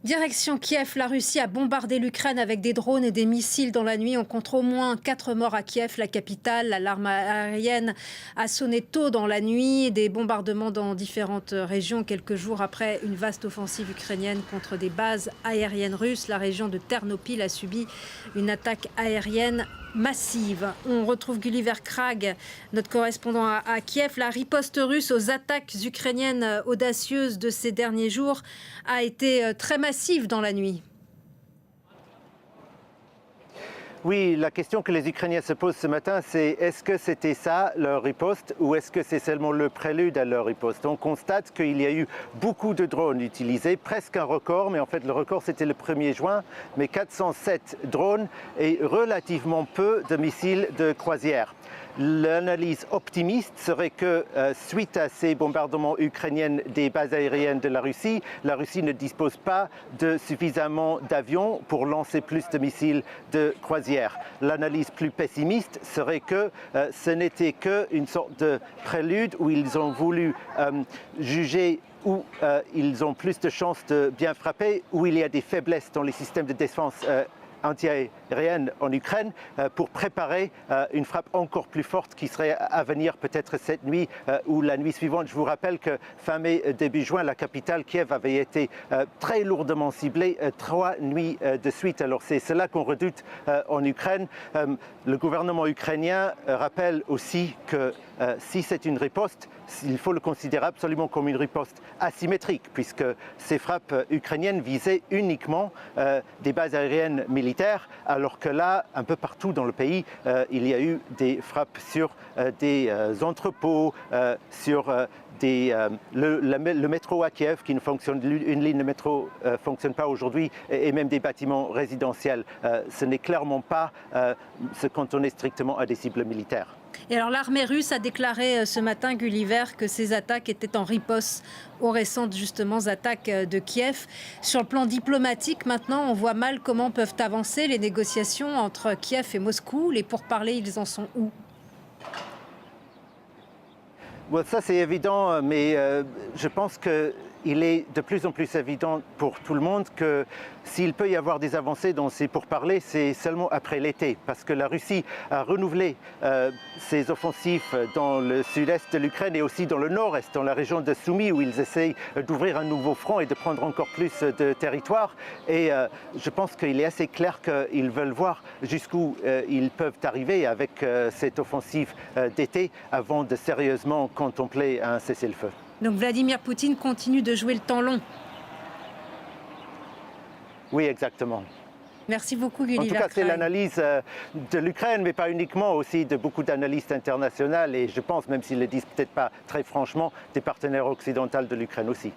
Direction Kiev, la Russie a bombardé l'Ukraine avec des drones et des missiles dans la nuit. On compte au moins 4 morts à Kiev, la capitale. L'alarme aérienne a sonné tôt dans la nuit. Des bombardements dans différentes régions quelques jours après une vaste offensive ukrainienne contre des bases aériennes russes. La région de Ternopil a subi une attaque aérienne massive. On retrouve Gulliver Krag, notre correspondant à Kiev. La riposte russe aux attaques ukrainiennes audacieuses de ces derniers jours a été très massive dans la nuit. Oui, la question que les Ukrainiens se posent ce matin, c'est est-ce que c'était ça leur riposte ou est-ce que c'est seulement le prélude à leur riposte? On constate qu'il y a eu beaucoup de drones utilisés, presque un record, mais en fait le record c'était le 1er juin, mais 407 drones et relativement peu de missiles de croisière. L'analyse optimiste serait que suite à ces bombardements ukrainiens des bases aériennes de la Russie ne dispose pas de suffisamment d'avions pour lancer plus de missiles de croisière. L'analyse plus pessimiste serait que ce n'était qu'une sorte de prélude où ils ont voulu juger où ils ont plus de chances de bien frapper, où il y a des faiblesses dans les systèmes de défense antiaérienne en Ukraine pour préparer une frappe encore plus forte qui serait à venir peut-être cette nuit ou la nuit suivante. Je vous rappelle que fin mai, début juin, la capitale Kiev avait été très lourdement ciblée 3 nuits de suite. Alors c'est cela qu'on redoute en Ukraine. Le gouvernement ukrainien rappelle aussi que si c'est une riposte, il faut le considérer absolument comme une riposte asymétrique, puisque ces frappes ukrainiennes visaient uniquement des bases aériennes militaires, alors que là, un peu partout dans le pays, il y a eu des frappes sur des entrepôts, sur le métro à Kiev qui ne fonctionne, une ligne de métro ne fonctionne pas aujourd'hui, et même des bâtiments résidentiels. Ce n'est clairement pas se cantonner strictement à des cibles militaires. Et alors l'armée russe a déclaré ce matin, Gulliver, que ces attaques étaient en riposte aux récentes justement attaques de Kiev. Sur le plan diplomatique, maintenant, on voit mal comment peuvent avancer les négociations entre Kiev et Moscou. Les pourparlers, ils en sont où? Bon, ça c'est évident, mais je pense qu'il est de plus en plus évident pour tout le monde que s'il peut y avoir des avancées dans ces pourparlers, c'est seulement après l'été, parce que la Russie a renouvelé ses offensifs dans le sud-est de l'Ukraine et aussi dans le nord-est, dans la région de Soumy, où ils essayent d'ouvrir un nouveau front et de prendre encore plus de territoire. Et je pense qu'il est assez clair qu'ils veulent voir jusqu'où ils peuvent arriver avec cette offensive d'été avant de sérieusement contempler un cessez-le-feu. Donc Vladimir Poutine continue de jouer le temps long. Oui, exactement. Merci beaucoup, Gulliver. En tout cas, c'est l'analyse de l'Ukraine, mais pas uniquement, aussi de beaucoup d'analystes internationaux et je pense, même s'ils ne le disent peut-être pas très franchement, des partenaires occidentaux de l'Ukraine aussi.